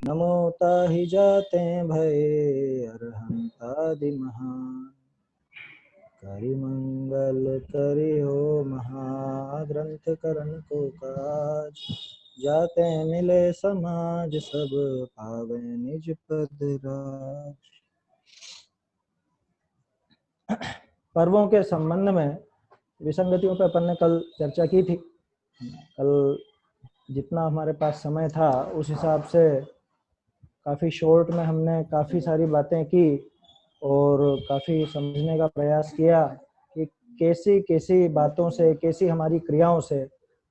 नमो ताहि जाते भय अरहंतादि महान। करि मंगल करि हो महाग्रंथ करण को काज। जाते मिले समाज सब पावे निज पद राज। पर्वों के संबंध में विसंगतियों पर अपन ने कल चर्चा की थी। कल जितना हमारे पास समय था उस हिसाब से काफ़ी शॉर्ट में हमने काफ़ी सारी बातें की और काफ़ी समझने का प्रयास किया कि कैसी कैसी बातों से, कैसी हमारी क्रियाओं से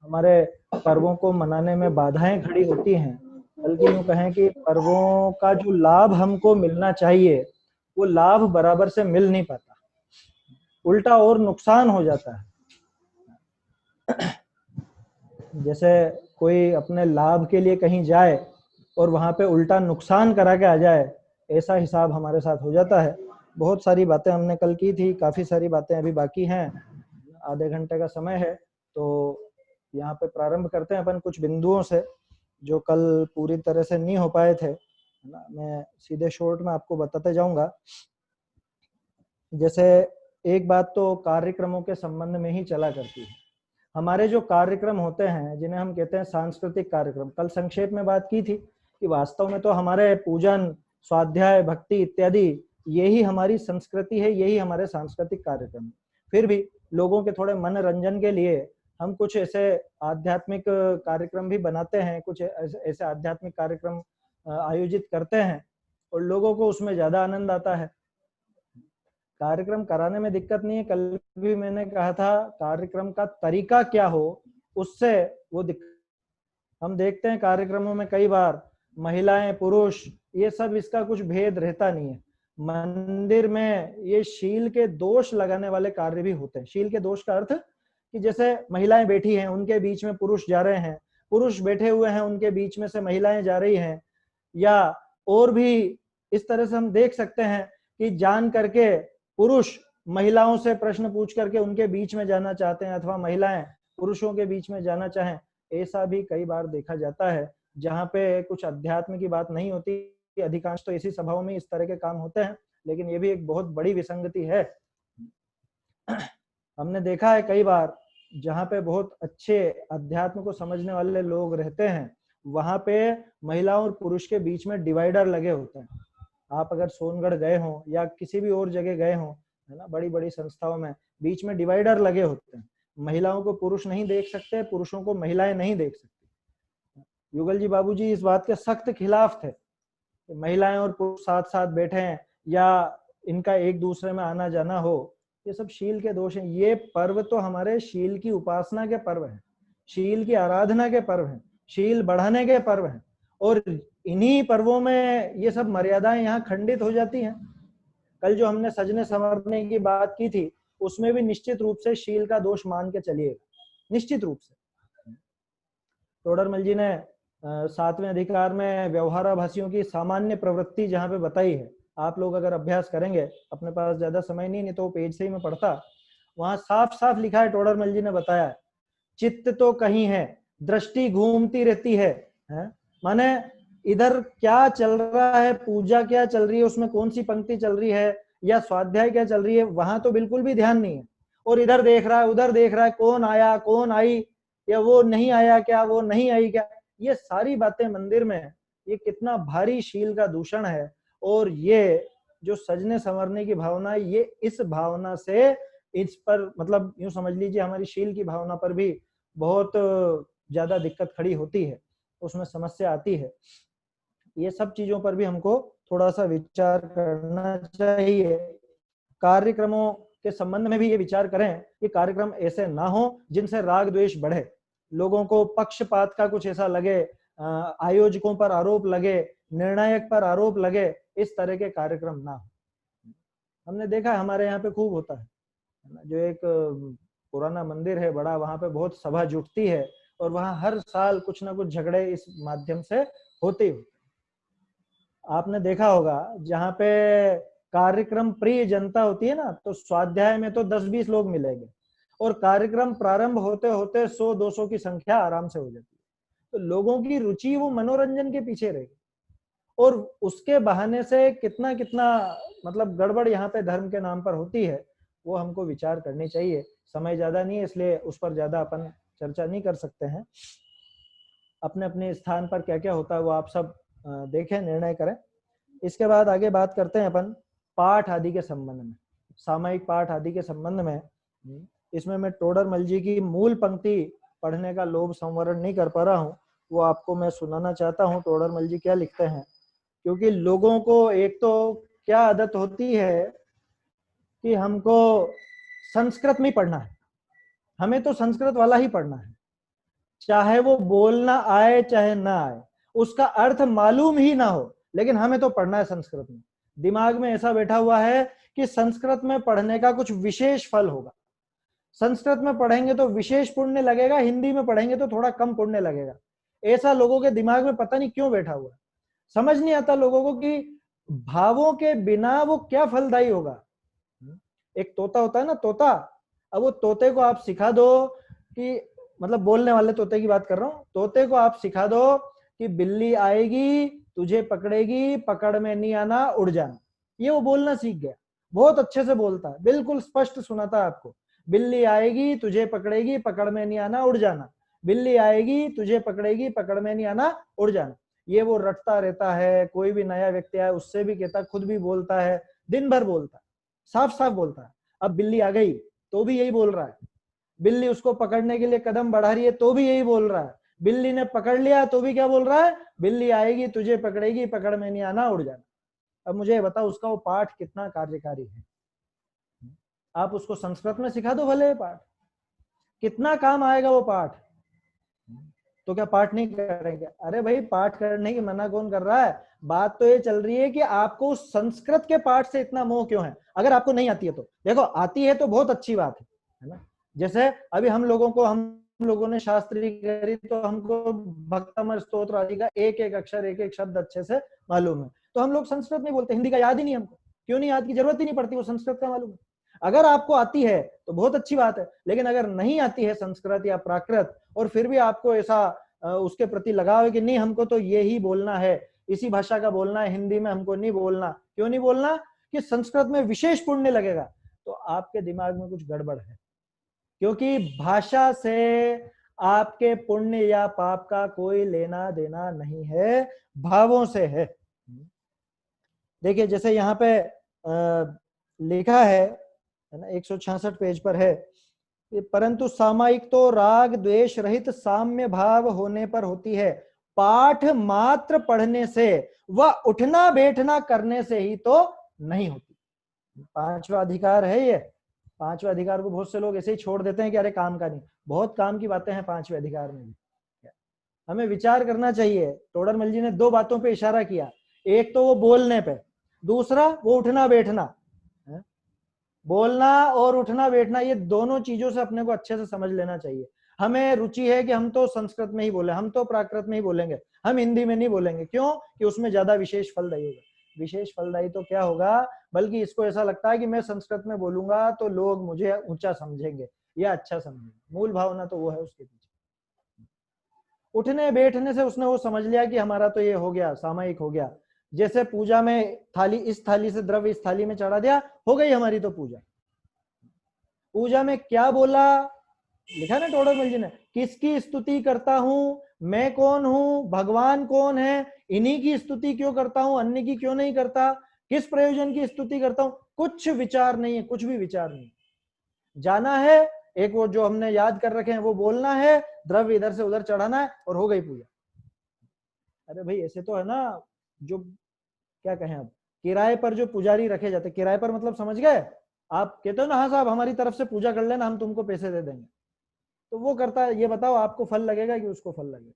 हमारे पर्वों को मनाने में बाधाएं खड़ी होती हैं। बल्कि यूँ कहें कि पर्वों का जो लाभ हमको मिलना चाहिए वो लाभ बराबर से मिल नहीं पाता, उल्टा और नुकसान हो जाता है। जैसे कोई अपने लाभ के लिए कहीं जाए और वहाँ पे उल्टा नुकसान करा के आ जाए, ऐसा हिसाब हमारे साथ हो जाता है। बहुत सारी बातें हमने कल की थी, काफ़ी सारी बातें अभी बाकी हैं। आधे घंटे का समय है तो यहाँ पे प्रारंभ करते हैं अपन कुछ बिंदुओं से जो कल पूरी तरह से नहीं हो पाए थे, है ना। मैं सीधे शॉर्ट में आपको बताते जाऊंगा। जैसे एक बात तो कार्यक्रमों के संबंध में ही चला करती है। हमारे जो कार्यक्रम होते हैं जिन्हें हम कहते हैं सांस्कृतिक कार्यक्रम, कल संक्षेप में बात की थी कि वास्तव में तो हमारे पूजन, स्वाध्याय, भक्ति इत्यादि यही हमारी संस्कृति है, यही हमारे सांस्कृतिक कार्यक्रम है। फिर भी लोगों के थोड़े मनोरंजन के लिए हम कुछ ऐसे आध्यात्मिक कार्यक्रम भी बनाते हैं, कुछ ऐसे आध्यात्मिक कार्यक्रम आयोजित करते हैं और लोगों को उसमें ज्यादा आनंद आता है। कार्यक्रम कराने में दिक्कत नहीं है, कल भी मैंने कहा था कार्यक्रम का तरीका क्या हो उससे वो हम देखते हैं कार्यक्रमों में कई बार महिलाएं, पुरुष, ये सब इसका कुछ भेद रहता नहीं है। मंदिर में ये शील के दोष लगाने वाले कार्य भी होते हैं। शील के दोष का अर्थ कि जैसे महिलाएं बैठी हैं उनके बीच में पुरुष जा रहे हैं, पुरुष बैठे हुए हैं उनके बीच में से महिलाएं जा रही हैं, या और भी इस तरह से हम देख सकते हैं कि जान करके पुरुष महिलाओं से प्रश्न पूछ करके उनके बीच में जाना चाहते हैं अथवा महिलाएं पुरुषों के बीच में जाना चाहें। ऐसा भी कई बार देखा जाता है जहाँ पे कुछ अध्यात्म की बात नहीं होती। अधिकांश तो ऐसी सभाओं में इस तरह के काम होते हैं, लेकिन ये भी एक बहुत बड़ी विसंगति है। हमने देखा है कई बार जहाँ पे बहुत अच्छे अध्यात्म को समझने वाले लोग रहते हैं वहां पे महिलाओं और पुरुष के बीच में डिवाइडर लगे होते हैं। आप अगर सोनगढ़ गए हो या किसी भी और जगह गए हो, है ना, बड़ी बड़ी संस्थाओं में बीच में डिवाइडर लगे होते हैं। महिलाओं को पुरुष नहीं देख सकते, पुरुषों को महिलाएं नहीं देख सकती। युगल जी बाबूजी इस बात के सख्त खिलाफ थे कि महिलाएं और पुरुष साथ साथ बैठे हैं या इनका एक दूसरे में आना जाना हो। ये सब शील के दोष हैं। ये पर्व तो हमारे शील की उपासना के पर्व हैं, शील की आराधना के पर्व हैं, शील बढ़ाने के पर्व हैं, और इन्हीं पर्वों में ये सब मर्यादाएं यहाँ खंडित हो जाती हैं। कल जो हमने सजने संवरने की बात की थी उसमें भी निश्चित रूप से शील का दोष मान के चलिएगा, निश्चित रूप से। टोडरमल जी ने 7वें अधिकार में व्यवहाराभासियों की सामान्य प्रवृत्ति जहाँ पे बताई है, आप लोग अगर अभ्यास करेंगे, अपने पास ज्यादा समय नहीं तो पेज से ही मैं पढ़ता, वहां साफ साफ लिखा है, टोडरमल जी ने बताया है, चित्त तो कहीं है, दृष्टि घूमती रहती है। माने इधर क्या चल रहा है, पूजा क्या चल रही है, उसमें कौन सी पंक्ति चल रही है या स्वाध्याय क्या चल रही है, वहां तो बिल्कुल भी ध्यान नहीं है। और इधर देख रहा है, उधर देख रहा है, कौन आया कौन आई, या वो नहीं आया क्या, वो नहीं आई क्या। ये सारी बातें मंदिर में, ये कितना भारी शील का दूषण है। और ये जो सजने संवरने की भावना है, ये इस भावना से इस पर मतलब यूं समझ लीजिए हमारी शील की भावना पर भी बहुत ज्यादा दिक्कत खड़ी होती है, उसमें समस्या आती है। ये सब चीजों पर भी हमको थोड़ा सा विचार करना चाहिए। कार्यक्रमों के संबंध में भी ये विचार करें कि कार्यक्रम ऐसे ना हो जिनसे राग द्वेष बढ़े, लोगों को पक्षपात का कुछ ऐसा लगे, आयोजकों पर आरोप लगे, निर्णायक पर आरोप लगे, इस तरह के कार्यक्रम ना हो। हमने देखा हमारे यहाँ पे खूब होता है, जो एक पुराना मंदिर है बड़ा, वहां पे बहुत सभा जुटती है और वहां हर साल कुछ ना कुछ झगड़े इस माध्यम से होते ही। आपने देखा होगा जहाँ पे कार्यक्रम प्रिय जनता होती है ना, तो स्वाध्याय में तो 10-20 लोग मिलेंगे और कार्यक्रम प्रारंभ होते होते 100-200 की संख्या आराम से हो जाती है। तो लोगों की रुचि वो मनोरंजन के पीछे रहेगी। और उसके बहाने से कितना कितना मतलब गड़बड़ यहाँ पे धर्म के नाम पर होती है, वो हमको विचार करनी चाहिए। समय ज्यादा नहीं है इसलिए उस पर ज्यादा अपन चर्चा नहीं कर सकते हैं। अपने अपने स्थान पर क्या क्या होता है वो आप सब देखें, निर्णय करें। इसके बाद आगे बात करते हैं अपन पाठ आदि के संबंध में, सामयिक पाठ आदि के संबंध में। इसमें मैं टोडरमल जी की मूल पंक्ति पढ़ने का लोभ संवरण नहीं कर पा रहा हूँ, वो आपको मैं सुनाना चाहता हूँ टोडरमल जी क्या लिखते हैं। क्योंकि लोगों को एक तो क्या आदत होती है कि हमको संस्कृत में पढ़ना है, हमें तो संस्कृत वाला ही पढ़ना है, चाहे वो बोलना आए चाहे ना आए, उसका अर्थ मालूम ही ना हो, लेकिन हमें तो पढ़ना है संस्कृत में। दिमाग में ऐसा बैठा हुआ है कि संस्कृत में पढ़ने का कुछ विशेष फल होगा, संस्कृत में पढ़ेंगे तो विशेष पुण्य लगेगा, हिंदी में पढ़ेंगे तो थोड़ा कम पुण्य लगेगा। ऐसा लोगों के दिमाग में पता नहीं क्यों बैठा हुआ है। समझ नहीं आता लोगों को कि भावों के बिना वो क्या फलदायी होगा। एक तोता होता है ना, तोता, अब वो तोते को आप सिखा दो कि, मतलब बोलने वाले तोते की बात कर रहा हूं, तोते को आप सिखा दो कि बिल्ली आएगी तुझे पकड़ेगी, पकड़ में नहीं आना, उड़ जाना, ये वो बोलना सीख गया, बहुत अच्छे से बोलता है, बिल्कुल स्पष्ट सुनाता है आपको। बिल्ली आएगी तुझे पकड़ेगी, पकड़ में नहीं आना, उड़ जाना, बिल्ली आएगी तुझे पकड़ेगी, पकड़ में नहीं आना, उड़ जाना। ये वो रटता रहता है, कोई भी नया व्यक्ति आए उससे भी कहता, खुद भी बोलता है, दिन भर बोलता है, साफ साफ बोलता है। अब बिल्ली आ गई तो भी यही बोल रहा है, बिल्ली उसको पकड़ने के लिए कदम बढ़ा रही है तो भी यही बोल रहा है, बिल्ली ने पकड़ लिया तो भी क्या बोल रहा है, बिल्ली आएगी तुझे पकड़ेगी, पकड़ में नहीं आना, उड़ जाना। अब मुझे बताओ उसका वो पाठ कितना कार्यकारी है। आप उसको संस्कृत में सिखा दो भले पाठ, कितना काम आएगा वो पाठ। तो क्या पाठ नहीं करेंगे? अरे भाई पाठ करने की मना कौन कर रहा है, बात तो ये चल रही है कि आपको संस्कृत के पाठ से इतना मोह क्यों है। अगर आपको नहीं आती है तो देखो, आती है तो बहुत अच्छी बात है ना। जैसे अभी हम लोगों ने शास्त्री करी तो हमको भक्तमर स्तोत्र आदि का एक एक अक्षर, एक एक शब्द अच्छे से मालूम है, तो हम लोग संस्कृत नहीं बोलते, हिंदी का याद ही नहीं हमको। क्यों नहीं, याद की जरूरत ही नहीं पड़ती, वो संस्कृत का मालूम है। अगर आपको आती है तो बहुत अच्छी बात है, लेकिन अगर नहीं आती है संस्कृत या प्राकृत, और फिर भी आपको ऐसा उसके प्रति लगाव है कि नहीं हमको तो ये ही बोलना है, इसी भाषा का बोलना है, हिंदी में हमको नहीं बोलना। क्यों नहीं बोलना? कि संस्कृत में विशेष पुण्य लगेगा। तो आपके दिमाग में कुछ गड़बड़ है, क्योंकि भाषा से आपके पुण्य या पाप का कोई लेना देना नहीं है, भावों से है। देखिए जैसे यहाँ पे लिखा है ना, 166 पेज पर है, परंतु सामायिक तो राग द्वेष रहित साम्य भाव होने पर होती है, पाठ मात्र पढ़ने से व उठना बैठना करने से ही तो नहीं होती। पांचवा अधिकार है ये। पांचवा अधिकार को बहुत से लोग ऐसे ही छोड़ देते हैं कि अरे काम का नहीं, बहुत काम की बातें हैं पांचवें अधिकार में भी, हमें विचार करना चाहिए। टोडरमल जी ने दो बातों पे इशारा किया, एक तो वो बोलने पे, दूसरा वो उठना बैठना। बोलना और उठना बैठना, ये दोनों चीजों से अपने को अच्छे से समझ लेना चाहिए। हमें रुचि है कि हम तो संस्कृत में ही बोले, हम तो प्राकृत में ही बोलेंगे, हम हिंदी में नहीं बोलेंगे। क्यों? कि उसमें ज्यादा विशेष फलदायी होगा। विशेष फलदायी तो क्या होगा, बल्कि इसको ऐसा लगता है कि मैं संस्कृत में बोलूंगा तो लोग मुझे ऊंचा समझेंगे या अच्छा समझेंगे। मूल भावना तो वो है उसके पीछे। उठने बैठने से उसने वो समझ लिया कि हमारा तो ये हो गया, सामायिक हो गया। जैसे पूजा में थाली, इस थाली से द्रव्य इस थाली में चढ़ा दिया, हो गई हमारी तो पूजा। पूजा में क्या बोला, लिखा ना टोडरमल जी ने, किसकी स्तुति करता हूं, मैं कौन हूं, भगवान कौन है, इन्हीं की स्तुति क्यों करता हूं, अन्य की क्यों नहीं करता, किस प्रयोजन की स्तुति करता हूं, कुछ विचार नहीं है, कुछ भी विचार नहीं। जाना है, एक वो जो हमने याद कर रखे हैं वो बोलना है, द्रव्य इधर से उधर चढ़ाना है और हो गई पूजा। अरे भाई ऐसे तो है ना, जो क्या कहें, अब किराए पर जो पुजारी रखे जाते, किराए पर मतलब समझ गए, आप कहते हो ना हाँ साहब हमारी तरफ से पूजा कर लेना, हम तुमको पैसे दे देंगे, तो वो करता है। ये बताओ आपको फल लगेगा कि उसको फल लगेगा?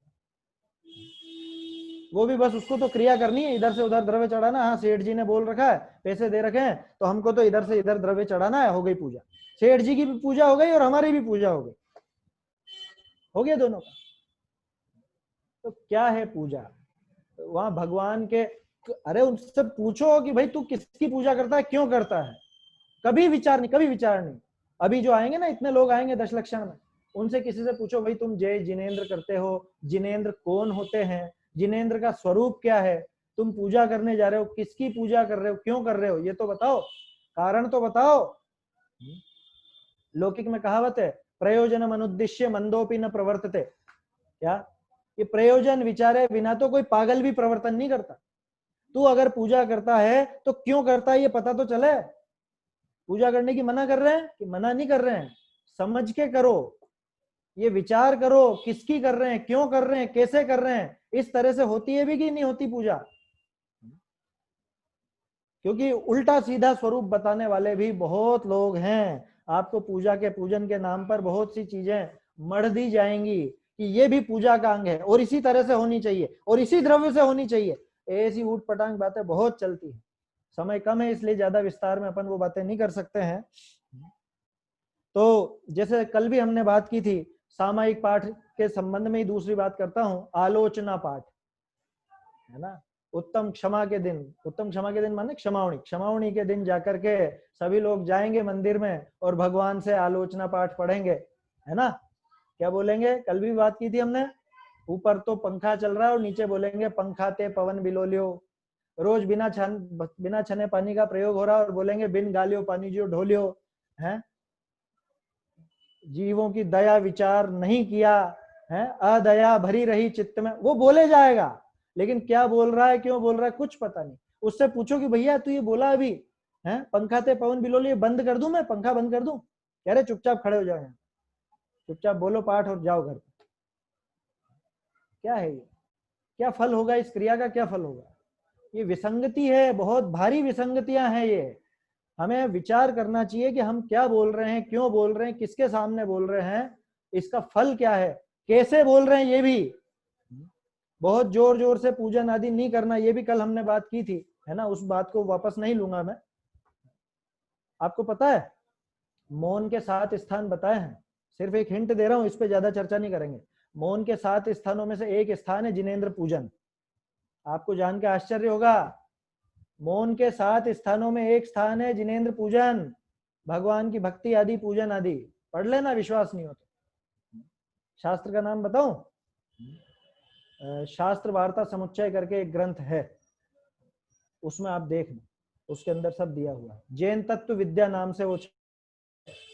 वो भी बस उसको तो क्रिया करनी है, इधर से उधर द्रव्य चढ़ाना। हाँ सेठ जी ने बोल रखा है, पैसे दे रखे हैं, तो हमको तो इधर से इधर द्रव्य चढ़ाना है, हो गई पूजा। सेठ जी की भी पूजा हो गई और हमारी भी पूजा हो गई, हो गया दोनों का। तो क्या है पूजा? वहां भगवान के, अरे उनसे पूछो कि भाई तू किसकी पूजा करता है, क्यों करता है? कभी विचार नहीं, कभी विचार नहीं। अभी जो आएंगे ना, इतने लोग आएंगे 10 लक्षण में, उनसे किसी से पूछो भाई तुम जय जिनेंद्र करते हो, जिनेंद्र कौन होते हैं, जिनेंद्र का स्वरूप क्या है? तुम पूजा करने जा रहे हो, किसकी पूजा कर रहे हो, क्यों कर रहे हो, ये तो बताओ, कारण तो बताओ। लौकिक में कहावत है, प्रयोजन अनुद्दिश्य मंदोपि न प्रवर्तते। क्या ये प्रयोजन विचारे बिना तो कोई पागल भी प्रवर्तन नहीं करता। तू अगर पूजा करता है तो क्यों करता है ये पता तो चले। पूजा करने की मना कर रहे हैं कि मना नहीं कर रहे हैं, समझ के करो, ये विचार करो किसकी कर रहे हैं, क्यों कर रहे हैं, कैसे कर रहे हैं, इस तरह से होती है भी कि नहीं होती पूजा। क्योंकि उल्टा सीधा स्वरूप बताने वाले भी बहुत लोग हैं। आपको पूजा के पूजन के नाम पर बहुत सी चीजें मढ़ दी जाएंगी कि ये भी पूजा का अंग है और इसी तरह से होनी चाहिए और इसी द्रव्य से होनी चाहिए। ऐसी ऊट पटांग बातें बहुत चलती है। समय कम है इसलिए ज्यादा विस्तार में अपन वो बातें नहीं कर सकते हैं। तो जैसे कल भी हमने बात की थी, सामायिक पाठ के संबंध में ही दूसरी बात करता हूं, आलोचना पाठ है ना। उत्तम क्षमा के दिन, उत्तम क्षमा के दिन माने क्षमावणी, क्षमावणी के दिन जाकर के सभी लोग जाएंगे मंदिर में और भगवान से आलोचना पाठ पढ़ेंगे, है ना। क्या बोलेंगे, कल भी बात की थी हमने, ऊपर तो पंखा चल रहा है और नीचे बोलेंगे पंखा ते पवन बिलोलियो। रोज बिना छने पानी का प्रयोग हो रहा है और बोलेंगे बिन गालियो पानी जो ढोलियो है। जीवों की दया विचार नहीं किया है, अदया भरी रही चित्त में, वो बोले जाएगा, लेकिन क्या बोल रहा है, क्यों बोल रहा है, कुछ पता नहीं। उससे पूछो कि भैया तू ये बोला अभी है पंखा ते पवन बिलोलियो, बंद कर दूं, मैं पंखा बंद कर दूं? कह रहे चुपचाप खड़े हो जाओ, यहाँ चुपचाप बोलो पाठ और जाओ घर। क्या है ये, क्या फल होगा इस क्रिया का, क्या फल होगा? ये विसंगति है, बहुत भारी विसंगतियां हैं ये। हमें विचार करना चाहिए कि हम क्या बोल रहे हैं, क्यों बोल रहे हैं, किसके सामने बोल रहे हैं, इसका फल क्या है, कैसे बोल रहे हैं, ये भी। बहुत जोर जोर से पूजन आदि नहीं करना, ये भी कल हमने बात की थी, है ना। उस बात को वापस नहीं लूंगा मैं। आपको पता है मौन के 7 स्थान बताए हैं, सिर्फ एक हिंट दे रहा हूं, इस पे ज्यादा चर्चा नहीं करेंगे। मौन के 7 स्थानों में से एक स्थान है जिनेंद्र पूजन। आपको जान के आश्चर्य होगा, मौन के 7 स्थानों में एक स्थान है जिनेंद्र पूजन, भगवान की भक्ति आदि पूजन आदि। पढ़ लेना, विश्वास नहीं हो तो। शास्त्र का नाम बताऊं, शास्त्र वार्ता समुच्चय करके एक ग्रंथ है, उसमें आप देख लो, उसके अंदर सब दिया हुआ है। जैन तत्व विद्या नाम से वो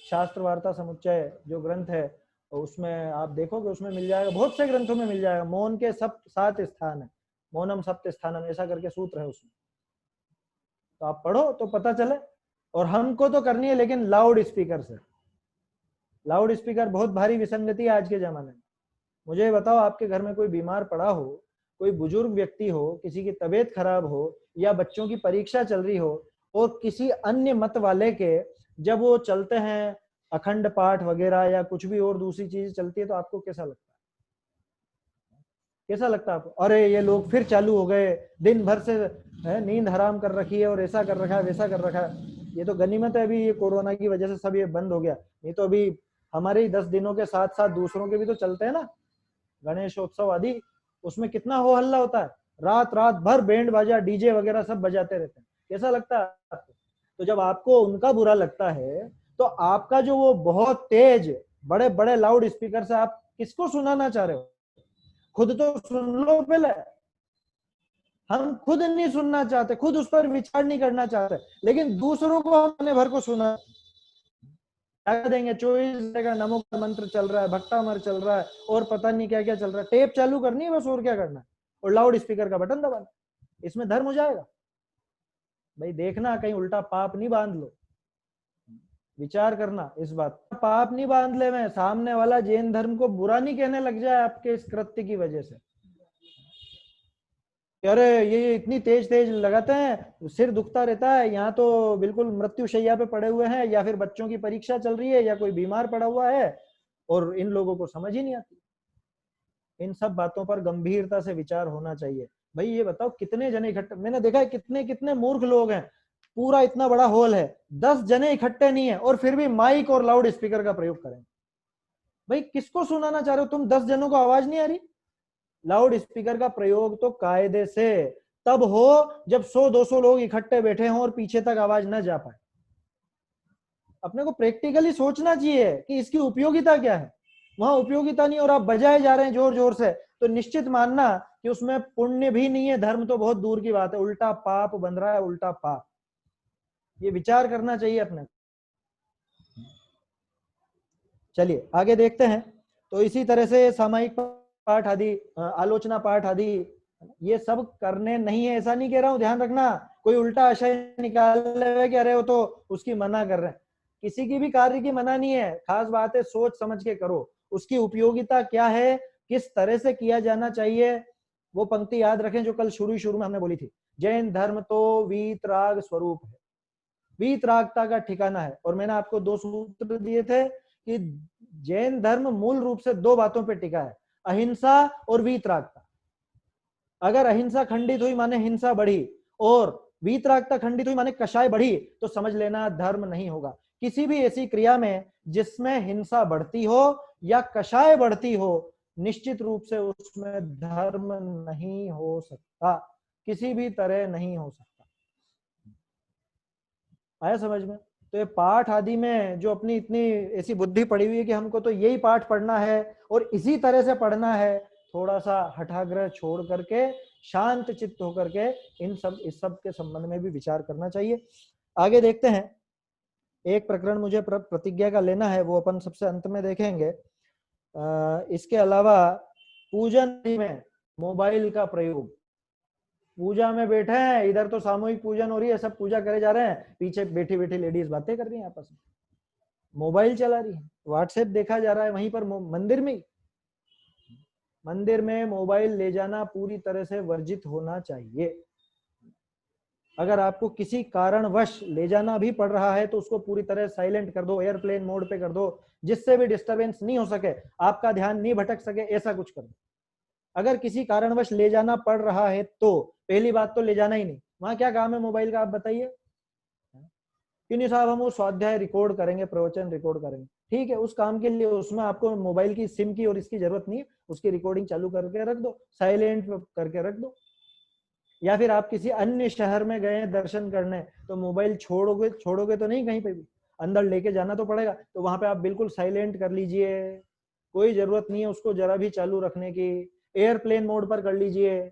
शास्त्र वार्ता समुच्चय जो ग्रंथ है, उसमें आप देखोगे, उसमें मिल जाएगा, बहुत से ग्रंथों में मिल जाएगा। मौन के सब 7 स्थान है, मौनम सप्त स्थानम, ऐसा करके सूत्र है उसमें, तो आप पढ़ो तो पता चले। और हमको तो करनी है लेकिन लाउड स्पीकर से। लाउड स्पीकर बहुत भारी विसंगति है आज के जमाने में। मुझे बताओ, आपके घर में कोई बीमार पड़ा हो, कोई बुजुर्ग व्यक्ति हो, किसी की तबीयत खराब हो, या बच्चों की परीक्षा चल रही हो, और किसी अन्य मत वाले के जब वो चलते हैं अखंड पाठ वगैरह या कुछ भी और दूसरी चीज चलती है, तो आपको कैसा लगता है? कैसा लगता है आपको? अरे ये लोग फिर चालू हो गए, दिन भर से नींद हराम कर रखी है और ऐसा कर रखा है, वैसा कर रखा है। ये तो गनीमत है अभी ये कोरोना की वजह से सब ये बंद हो गया, नहीं तो अभी हमारे ही 10 दिनों के साथ साथ दूसरों के भी तो चलते हैं ना, गणेशोत्सव आदि, उसमें कितना हो हल्ला होता है, रात रात भर बैंड बाजा डीजे वगैरह सब बजाते रहते हैं। कैसा लगता है आपको? तो जब आपको उनका बुरा लगता है, तो आपका जो वो बहुत तेज बड़े बड़े लाउड स्पीकर से आप किसको सुनाना चाह रहे हो? खुद तो सुन लो पहले। हम खुद नहीं सुनना चाहते, खुद उस पर विचार नहीं करना चाहते, लेकिन दूसरों को अपने भर को सुना क्या देंगे। 24 घंटे का नमो का मंत्र चल रहा है, भक्तामर चल रहा है, और पता नहीं क्या क्या चल रहा है। टेप चालू करनी है बस, और क्या करना है, और लाउड स्पीकर का बटन दबाना, इसमें धर्म हो जाएगा। भाई देखना कहीं उल्टा पाप नहीं बांध लो, विचार करना इस बात। पाप नहीं बांध ले, में सामने वाला जैन धर्म को बुरा नहीं कहने लग जाए आपके इस कृत्य की वजह से। अरे ये इतनी तेज तेज लगाते हैं, सिर दुखता रहता है, यहाँ तो बिल्कुल मृत्यु शैया पे पड़े हुए हैं, या फिर बच्चों की परीक्षा चल रही है, या कोई बीमार पड़ा हुआ है, और इन लोगों को समझ ही नहीं आती। इन सब बातों पर गंभीरता से विचार होना चाहिए। भाई ये बताओ कितने जने इकट्ठे, मैंने देखा है कितने कितने मूर्ख लोग हैं, पूरा इतना बड़ा हॉल है, 10 जने इकट्ठे नहीं है, और फिर भी माइक और लाउड स्पीकर का प्रयोग करें। भाई किसको सुनाना चाह रहे हो तुम? 10 जनों को आवाज नहीं आ रही? लाउड स्पीकर का प्रयोग तो कायदे से तब हो जब 100-200 लोग इकट्ठे बैठे हों और पीछे तक आवाज न जा पाए। अपने को प्रैक्टिकली सोचना चाहिए कि इसकी उपयोगिता क्या है। वहां उपयोगिता नहीं और आप बजाए जा रहे हैं जोर जोर से, तो निश्चित मानना कि उसमें पुण्य भी नहीं है, धर्म तो बहुत दूर की बात है, उल्टा पाप बन रहा है, उल्टा पाप। ये विचार करना चाहिए अपने। चलिए आगे देखते हैं। तो इसी तरह से सामायिक पाठ आदि, आलोचना पाठ आदि, ये सब करने नहीं है, ऐसा नहीं कह रहा हूं, ध्यान रखना। कोई उल्टा आशय निकाल रहे कि अरे वो तो उसकी मना कर रहे हैं, किसी की भी कार्य की मना नहीं है, खास बात है सोच समझ के करो, उसकी उपयोगिता क्या है, किस तरह से किया जाना चाहिए। वो पंक्ति याद रखें जो कल शुरू में हमने बोली थी, जैन धर्म तो वीतराग स्वरूप है, वीतरागता का ठिकाना है। और मैंने आपको 2 सूत्र दिए थे कि जैन धर्म मूल रूप से 2 बातों पर टिका है, अहिंसा और वीतरागता। अगर अहिंसा खंडित हुई माने हिंसा बढ़ी, और वीतरागता खंडित हुई माने कषाय बढ़ी, तो समझ लेना धर्म नहीं होगा। किसी भी ऐसी क्रिया में जिसमें हिंसा बढ़ती हो या कषाय बढ़ती हो, निश्चित रूप से उसमें धर्म नहीं हो सकता, किसी भी तरह नहीं हो सकता। आया समझ में? तो ये पाठ आदि में जो अपनी इतनी ऐसी बुद्धि पड़ी हुई है कि हमको तो यही पाठ पढ़ना है और इसी तरह से पढ़ना है, थोड़ा सा हठाग्रह छोड़ करके शांत चित्त होकर के इस सब के संबंध में भी विचार करना चाहिए। आगे देखते हैं। एक प्रकरण मुझे प्रतिज्ञा का लेना है, वो अपन सबसे अंत में देखेंगे। इसके अलावा पूजन में मोबाइल का प्रयोग, पूजा में बैठे हैं, इधर तो सामूहिक पूजन हो रही है, सब पूजा करे जा रहे हैं, पीछे बैठी बैठी लेडीज बातें कर रही हैं आपस में, मोबाइल चला रही है, व्हाट्सएप देखा जा रहा है वहीं पर, मंदिर में मोबाइल ले जाना पूरी तरह से वर्जित होना चाहिए। अगर आपको किसी कारणवश ले जाना भी पड़ रहा है तो उसको पूरी तरह साइलेंट कर दो, एयरप्लेन मोड पे कर दो, जिससे भी डिस्टरबेंस नहीं हो सके, आपका ध्यान नहीं भटक सके, ऐसा कुछ कर दो। अगर किसी कारणवश ले जाना पड़ रहा है तो पहली बात तो ले जाना ही नहीं, वहां क्या काम है मोबाइल का, आप बताइए। क्यों नहीं साहब, हम वो स्वाध्याय रिकॉर्ड करेंगे, प्रवचन रिकॉर्ड करेंगे, ठीक है, उस काम के लिए उसमें आपको मोबाइल की सिम की और इसकी जरूरत नहीं है, उसकी रिकॉर्डिंग चालू करके रख दो, साइलेंट करके रख दो। या फिर आप किसी अन्य शहर में गए दर्शन करने, तो मोबाइल छोड़ोगे तो नहीं, कहीं पे भी अंदर लेके जाना तो पड़ेगा, तो वहां पे आप बिल्कुल साइलेंट कर लीजिए, कोई जरूरत नहीं है उसको जरा भी चालू रखने की, एयरप्लेन मोड पर कर लीजिए।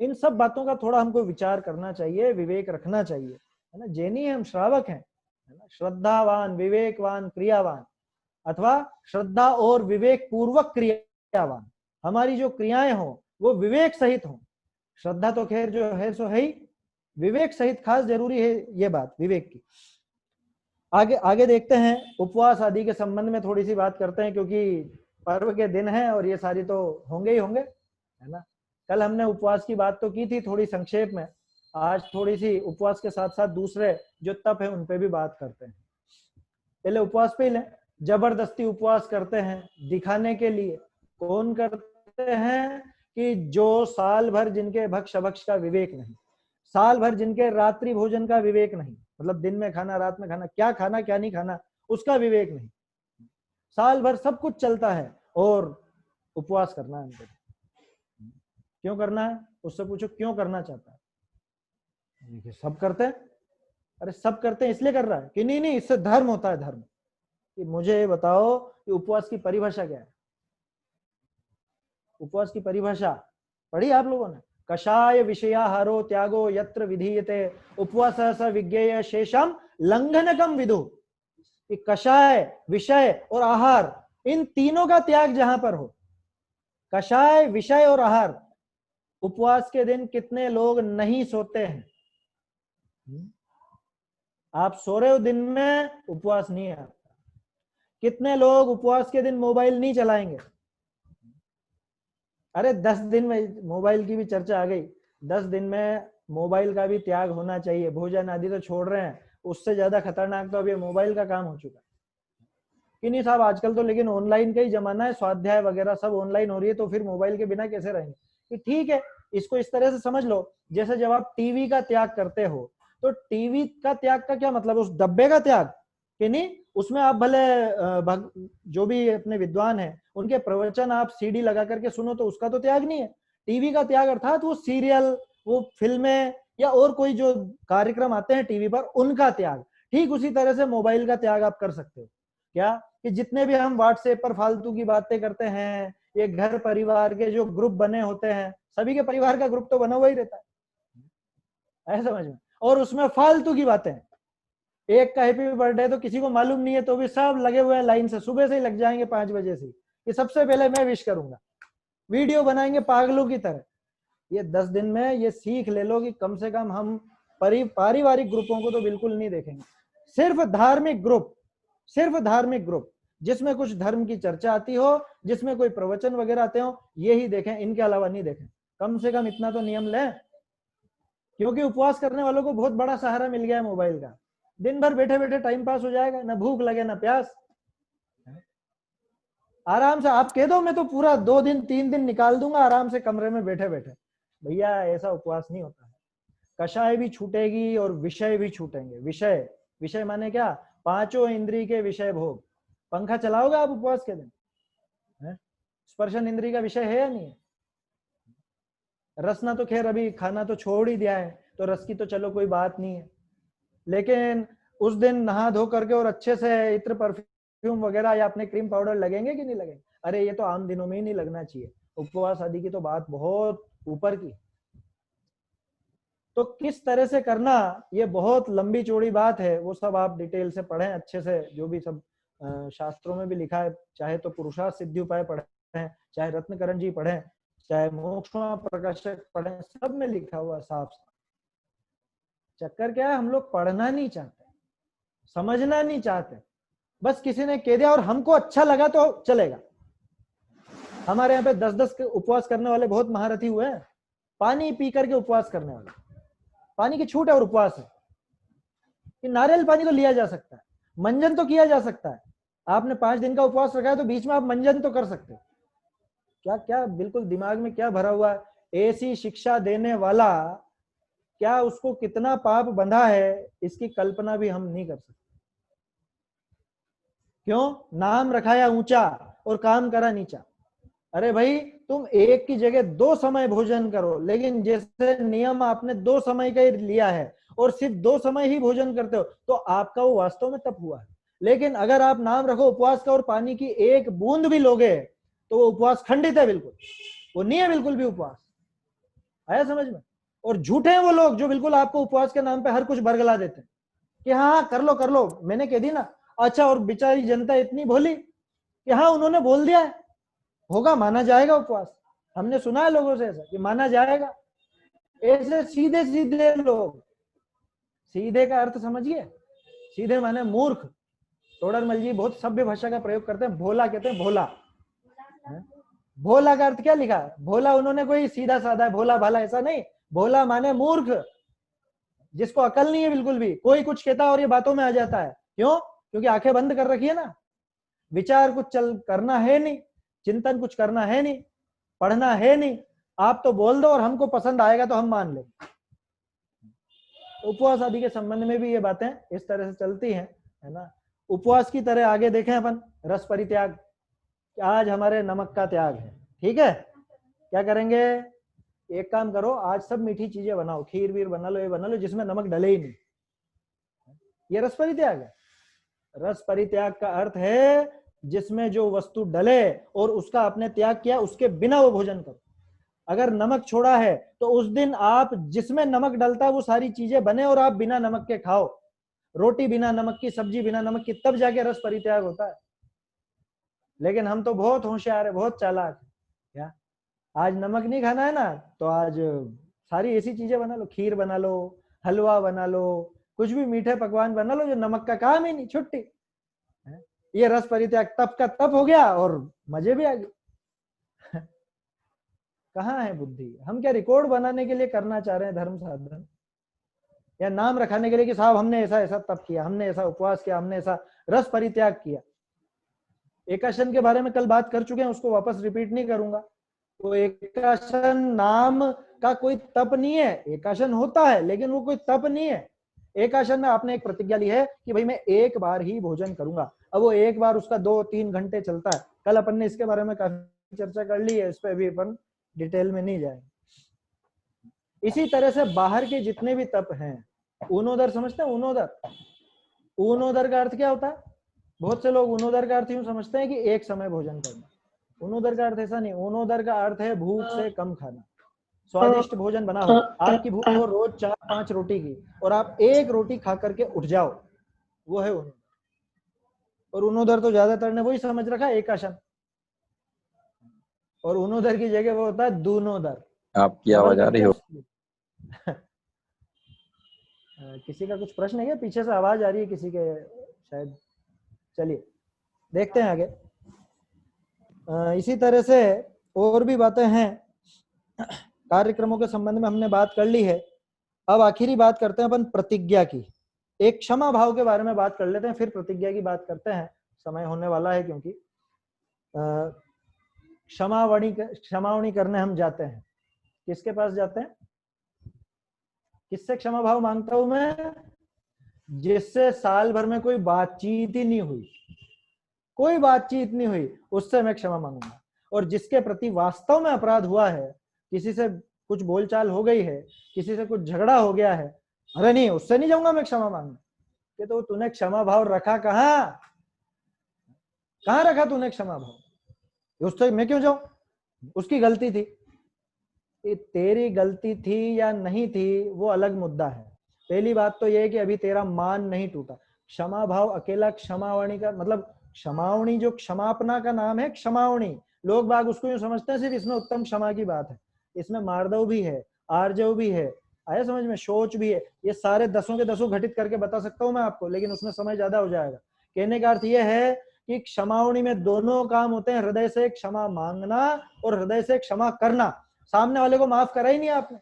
इन सब बातों का थोड़ा हमको विचार करना चाहिए, विवेक रखना चाहिए, है ना। जैनी हम श्रावक हैं, है ना, श्रद्धावान, विवेकवान, क्रियावान, अथवा श्रद्धा और विवेक पूर्वक क्रियावान। हमारी जो क्रियाएं हो वो विवेक सहित हो, श्रद्धा तो खैर जो है सो है ही, विवेक सहित खास जरूरी है ये बात विवेक की। आगे आगे देखते हैं, उपवास आदि के संबंध में थोड़ी सी बात करते हैं, क्योंकि पर्व के दिन हैं और ये सारी तो होंगे ही होंगे, है ना। कल हमने उपवास की बात तो की थी थोड़ी संक्षेप में, आज थोड़ी सी उपवास के साथ साथ दूसरे जो तप है उन पे भी बात करते हैं। पहले उपवास पे ही लें। जबरदस्ती उपवास करते हैं दिखाने के लिए, कौन करते हैं कि जो साल भर जिनके भक्ष अभक्ष का विवेक नहीं, साल भर जिनके रात्रि भोजन का विवेक नहीं, मतलब दिन में खाना रात में खाना, क्या खाना क्या नहीं खाना उसका विवेक नहीं, साल भर सब कुछ चलता है और उपवास करना है उनको। क्यों करना है, उससे पूछो क्यों करना चाहता है। सब करते हैं, अरे सब करते हैं इसलिए कर रहा है कि नहीं इससे धर्म होता है, धर्म। कि मुझे बताओ कि उपवास की परिभाषा क्या है, उपवास की परिभाषा पढ़ी आप लोगों ने, कषाय विषयाहारो त्यागो यत्र विधीयते उपवास स विज्ञेय शेषम लंघनकम विदु। कषाय, विषय और आहार, इन तीनों का त्याग जहां पर हो, कषाय, विषय और आहार, उपवास के दिन कितने लोग नहीं सोते हैं? आप सो रहे हो दिन में, उपवास नहीं है आपका। कितने लोग उपवास के दिन मोबाइल नहीं चलाएंगे? अरे 10 दिन में मोबाइल की भी चर्चा आ गई, 10 दिन में मोबाइल का भी त्याग होना चाहिए, भोजन आदि तो छोड़ रहे हैं, उससे ज्यादा खतरनाक तो अभी मोबाइल का काम हो चुका है कि नहीं साहब। आजकल तो लेकिन ऑनलाइन का ही जमाना है, स्वाध्याय वगैरह सब ऑनलाइन हो रही है, तो फिर मोबाइल के बिना कैसे रहेंगे? कि ठीक है, इसको इस तरह से समझ लो, जैसे जब आप टीवी का त्याग करते हो, तो टीवी का त्याग का क्या मतलब, उस डब्बे का त्याग कि नहीं, उसमें आप भले जो भी अपने विद्वान हैं उनके प्रवचन आप सीडी लगा करके सुनो, तो उसका तो त्याग नहीं है। टीवी का त्याग अर्थात वो सीरियल, वो फिल्में या और कोई जो कार्यक्रम आते हैं टीवी पर, उनका त्याग। ठीक उसी तरह से मोबाइल का त्याग आप कर सकते हो। क्या कि जितने भी हम व्हाट्सएप पर फालतू की बातें करते हैं, ये घर परिवार के जो ग्रुप बने होते हैं, सभी के परिवार का ग्रुप तो बना हुआ ही रहता है समझ में, और उसमें फालतू की बातें, एक का हैप्पी बर्थडे तो किसी को मालूम नहीं है तो भी सब लगे हुए हैं लाइन से, सुबह से ही लग जाएंगे 5 बजे से कि सबसे पहले मैं विश करूंगा, वीडियो बनाएंगे पागलों की तरह। ये 10 दिन में ये सीख ले लो कि कम से कम हम पारिवारिक ग्रुपों को तो बिल्कुल नहीं देखेंगे, सिर्फ धार्मिक ग्रुप, सिर्फ धार्मिक ग्रुप जिसमें कुछ धर्म की चर्चा आती हो, जिसमें कोई प्रवचन वगैरह आते हो, ये ही देखें, इनके अलावा नहीं देखें। कम से कम इतना तो नियम लें, क्योंकि उपवास करने वालों को बहुत बड़ा सहारा मिल गया है मोबाइल का, दिन भर बैठे बैठे टाइम पास हो जाएगा, ना भूख लगे ना प्यास, आराम से आप कह दो मैं तो पूरा 2 दिन 3 दिन निकाल दूंगा आराम से कमरे में बैठे बैठे। भैया ऐसा उपवास नहीं होता है, कषाय भी छूटेगी और विषय भी छूटेंगे। विषय, विषय माने क्या, पांचों इंद्रिय के विषय भोग। पंखा चलाओगे आप उपवास के दिन? स्पर्शन इंद्रिय का विषय है या नहीं है? रसना तो खैर अभी खाना तो छोड़ ही दिया है, तो रस की तो चलो कोई बात नहीं है, लेकिन उस दिन नहा धो करके और अच्छे से इत्र परफ्यूम वगैरह या अपने क्रीम पाउडर लगेंगे कि नहीं लगेंगे? अरे ये तो आम दिनों में ही नहीं लगना चाहिए, उपवास आदि की तो बात बहुत ऊपर की। तो किस तरह से करना, ये बहुत लंबी चौड़ी बात है, वो सब आप डिटेल से पढ़ें अच्छे से, जो भी सब शास्त्रों में भी लिखा है, चाहे तो पुरुषार्थ सिद्धि उपाय पढ़ें, चाहे रत्नकरण जी पढ़ें, चाहे मोक्ष प्रकाशक पढ़ें, सब में लिखा हुआ साफ साफ। चक्कर क्या है, हम लोग पढ़ना नहीं चाहते, समझना नहीं चाहते, बस किसी ने कह दिया और हमको अच्छा लगा तो चलेगा। हमारे यहाँ पे 10-10 के उपवास करने वाले बहुत महारथी हुए हैं, पानी पी करके उपवास करने वाले, पानी की छूट है और उपवास है कि नारियल पानी तो लिया जा सकता है, मंजन तो किया जा सकता है, आपने 5 दिन का उपवास रखा है तो बीच में आप मंजन तो कर सकते हो। क्या क्या बिल्कुल दिमाग में क्या भरा हुआ है, ऐसी शिक्षा देने वाला क्या उसको कितना पाप बंधा है, इसकी कल्पना भी हम नहीं कर सकते। क्यों? नाम रखाया ऊंचा और काम करा नीचा। अरे भाई तुम एक की जगह 2 समय भोजन करो, लेकिन जैसे नियम आपने 2 समय का ही लिया है और सिर्फ 2 समय ही भोजन करते हो, तो आपका वो वास्तव में तप हुआ है। लेकिन अगर आप नाम रखो उपवास का और पानी की एक बूंद भी लोगे तो वो उपवास खंडित है, बिल्कुल वो नहीं है बिल्कुल भी उपवास। आया समझ में? और झूठे हैं वो लोग जो बिल्कुल आपको उपवास के नाम पे हर कुछ बरगला देते हैं कि हाँ कर लो, मैंने कह दी ना। अच्छा, और बेचारी जनता इतनी भोली कि हाँ उन्होंने बोल दिया है, होगा, माना जाएगा उपवास। हमने सुना है लोगों से ऐसा कि माना जाएगा, ऐसे सीधे सीधे लोग। सीधे का अर्थ समझिए, सीधे माने मूर्ख। तोडरमल जी बहुत सभ्य भाषा का प्रयोग करते हैं, भोला कहते हैं, भोला। भोला का अर्थ क्या लिखा है? भोला उन्होंने कोई सीधा साधा है, भोला भाला ऐसा नहीं, भोला माने मूर्ख, जिसको अकल नहीं है बिल्कुल भी, कोई कुछ कहता है और ये बातों में आ जाता है। क्यों? क्योंकि आंखें बंद कर रखी है ना, विचार कुछ चल करना है नहीं, चिंतन कुछ करना है नहीं, पढ़ना है नहीं, आप तो बोल दो और हमको पसंद आएगा तो हम मान लेंगे। उपवास आदि के संबंध में भी ये बातें इस तरह से चलती हैं, है ना। उपवास की तरह आगे देखें अपन, रस परित्याग। आज हमारे नमक का त्याग है, ठीक है। क्या करेंगे? एक काम करो, आज सब मीठी चीजें बनाओ, खीर वीर बना लो, ये बना लो जिसमें नमक डले ही नहीं। ये रस परित्याग है। रस परित्याग का अर्थ है जिसमें जो वस्तु डले और उसका आपने त्याग किया, उसके बिना वो भोजन करो। अगर नमक छोड़ा है तो उस दिन आप जिसमें नमक डलता वो सारी चीजें बने और आप बिना नमक के खाओ, रोटी बिना नमक की, सब्जी बिना नमक की, तब जाके रस परित्याग होता है। लेकिन हम तो बहुत होशियार है, बहुत चालाक है। क्या आज नमक नहीं खाना है ना, तो आज सारी ऐसी चीजें बना लो, खीर बना लो, हलवा बना लो, कुछ भी मीठे पकवान बना लो जो नमक का काम ही नहीं, छुट्टी। ये रस परित्याग तप का तप हो गया और मजे भी आ गए। कहाँ है बुद्धि? हम क्या रिकॉर्ड बनाने के लिए करना चाह रहे हैं धर्म साधन, या नाम रखाने के लिए कि साहब हमने ऐसा ऐसा तप किया, हमने ऐसा उपवास किया, हमने ऐसा रस परित्याग किया। एकाशन के बारे में कल बात कर चुके हैं, उसको वापस रिपीट नहीं करूंगा। तो एकाशन नाम का कोई तप नहीं है, एकाशन होता है लेकिन वो कोई तप नहीं है। एकाशन में आपने एक प्रतिज्ञा ली है कि भाई मैं एक बार ही भोजन करूंगा। अब वो एक बार उसका 2-3 घंटे चलता है। कल अपन ने इसके बारे में काफी चर्चा कर ली है, इस पर भी अपन डिटेल में नहीं जाएंगे। इसी तरह से बाहर के जितने भी तप हैं, ऊनोदर समझते हैं? ऊनोदर, ऊनोदर का अर्थ क्या होता है? बहुत से लोग उनोदर का अर्थ यूं समझते हैं कि एक समय भोजन करना। उनोदर का अर्थ ऐसा नहीं, उनोदर का अर्थ है भूख से कम खाना। स्वादिष्ट भोजन बना हो, आपकी भूख हो रोज 4-5 रोटी की और आप एक रोटी खा करके उठ जाओ, वो है उनोदर। और उनोदर तो ज्यादातर ने वही समझ रखा है, एकाशन। और उनोदर की जगह वो होता है दूनोदर। आपकी आवाज आ रही हो? किसी का कुछ प्रश्न है क्या? पीछे से आवाज आ रही है किसी के शायद। चलिए देखते हैं आगे। इसी तरह से और भी बातें हैं, कार्यक्रमों के संबंध में हमने बात कर ली है। अब आखिरी बात करते हैं अपन प्रतिज्ञा की। एक क्षमा भाव के बारे में बात कर लेते हैं, फिर प्रतिज्ञा की बात करते हैं, समय होने वाला है। क्योंकि क्षमावणी करने हम जाते हैं, किसके पास जाते हैं? किससे क्षमा भाव मांगता हूं मैं? जिससे साल भर में कोई बातचीत ही नहीं हुई, कोई बातचीत नहीं हुई, उससे मैं क्षमा मांगूंगा। और जिसके प्रति वास्तव में अपराध हुआ है, किसी से कुछ बोलचाल हो गई है, किसी से कुछ झगड़ा हो गया है, अरे नहीं, उससे नहीं जाऊंगा मैं क्षमा मांगने। कि तो तूने क्षमा भाव रखा कहाँ रखा तूने क्षमा भाव? उससे मैं क्यों जाऊं? उसकी गलती थी। तेरी गलती थी या नहीं थी वो अलग मुद्दा है। पहली बात तो ये है कि अभी तेरा मान नहीं टूटा। क्षमा भाव अकेला क्षमावणी का मतलब, क्षमावणी जो क्षमापना का नाम है, क्षमावणी, लोग बाग उसको यूं समझते हैं सिर्फ इसमें उत्तम क्षमा की बात है। इसमें मार्दव भी है, आर्जव भी है, आया समझ में, शोच भी है। ये सारे 10 के 10 घटित करके बता सकता हूं मैं आपको, लेकिन उसमें समय ज्यादा हो जाएगा। कहने का अर्थ यह है कि क्षमावणी में दोनों काम होते हैं, हृदय से क्षमा मांगना और हृदय से क्षमा करना। सामने वाले को माफ करा ही नहीं आपने,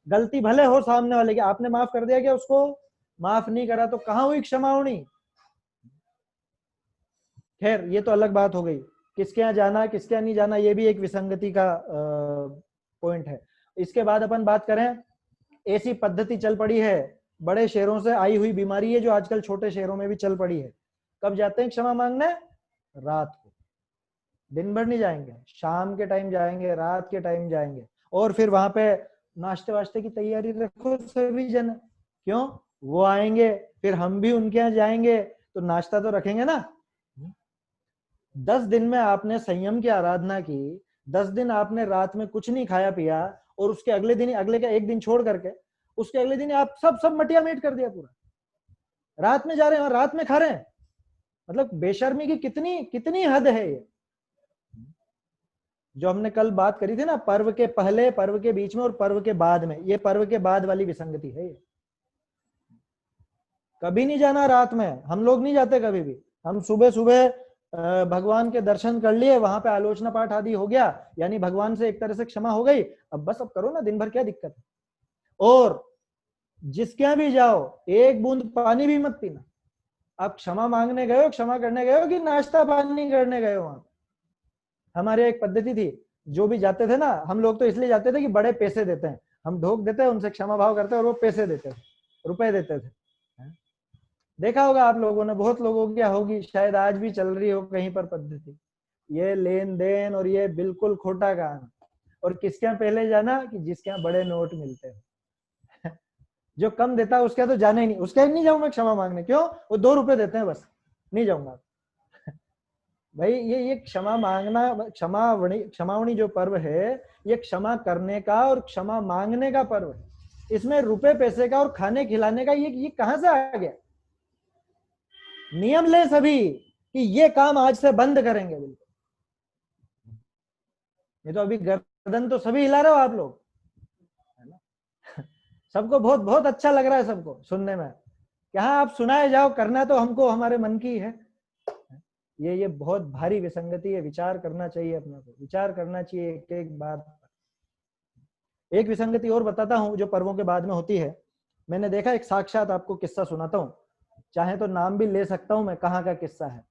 गलती भले हो सामने वाले की, आपने माफ कर दिया क्या उसको? माफ नहीं करा, तो कहां हुई क्षमावणी? खैर ये तो अलग बात हो गई। किसके यहाँ जाना किसके यहाँ नहीं जाना, ये भी एक विसंगति का पॉइंट है। इसके बाद अपन बात करें, ऐसी पद्धति चल पड़ी है, बड़े शहरों से आई हुई बीमारी है जो आजकल छोटे शहरों में भी चल पड़ी है। कब जाते हैं क्षमा मांगने? रात को। दिन भर नहीं जाएंगे, शाम के टाइम जाएंगे, रात के टाइम जाएंगे। और फिर वहां पे नाश्ते वाश्ते की तैयारी रखो सभी जन। क्यों? वो आएंगे, फिर हम भी उनके यहाँ जाएंगे, तो नाश्ता तो रखेंगे ना। 10 दिन में आपने संयम की आराधना की, 10 दिन आपने रात में कुछ नहीं खाया पिया, और उसके अगले दिन, अगले का एक दिन छोड़ करके उसके अगले दिन आप सब मटिया मेट कर दिया पूरा। रात में जा रहे हैं और रात में खा रहे हैं, मतलब बेशर्मी की कितनी कितनी हद है ये। जो हमने कल बात करी थी ना, पर्व के पहले, पर्व के बीच में और पर्व के बाद में, ये पर्व के बाद वाली विसंगति है ये। कभी नहीं जाना रात में, हम लोग नहीं जाते कभी भी। हम सुबह सुबह भगवान के दर्शन कर लिए, वहां पे आलोचना पाठ आदि हो गया, यानी भगवान से एक तरह से क्षमा हो गई, अब बस अब करो ना, दिन भर क्या दिक्कत है। और जिसके यहाँ भी जाओ, एक बूंद पानी भी मत पीना। आप क्षमा मांगने गए हो, क्षमा करने गए हो, कि नाश्ता पानी करने गए हो? वहां हमारे एक पद्धति थी, जो भी जाते थे ना, हम लोग तो इसलिए जाते थे कि बड़े पैसे देते हैं, हम ढोक देते हैं, उनसे क्षमा भाव करते हैं और वो पैसे देते थे, रुपए देते थे। देखा होगा आप लोगों ने, बहुत लोगों की होगी, शायद आज भी चल रही हो कहीं पर पद्धति। ये लेन देन और ये बिल्कुल खोटा काम। और किसके यहाँ पहले जाना? कि जिसके यहाँ बड़े नोट मिलते हैं। जो कम देता है उसके यहाँ तो जाना ही नहीं, उसके यहाँ नहीं जाऊं मैं क्षमा मांगने। क्यों? वो 2 रुपए देते हैं, बस नहीं जाऊंगा। भाई ये क्षमा मांगना, क्षमावणी जो पर्व है, ये क्षमा करने का और क्षमा मांगने का पर्व है। इसमें रुपए पैसे का और खाने खिलाने का ये कहां से आ गया? नियम ले सभी कि ये काम आज से बंद करेंगे बिल्कुल। ये तो अभी गर्दन तो सभी हिला रहे हो आप लोग, है ना? सबको बहुत बहुत अच्छा लग रहा है सबको सुनने में। क्या आप सुनाए जाओ, करना तो हमको हमारे मन की है। ये बहुत भारी विसंगति है, विचार करना चाहिए, अपना को विचार करना चाहिए एक एक बात। एक विसंगति और बताता हूं जो पर्वों के बाद में होती है। मैंने देखा, एक साक्षात आपको किस्सा सुनाता हूं, चाहे तो नाम भी ले सकता हूं मैं, कहाँ का किस्सा है।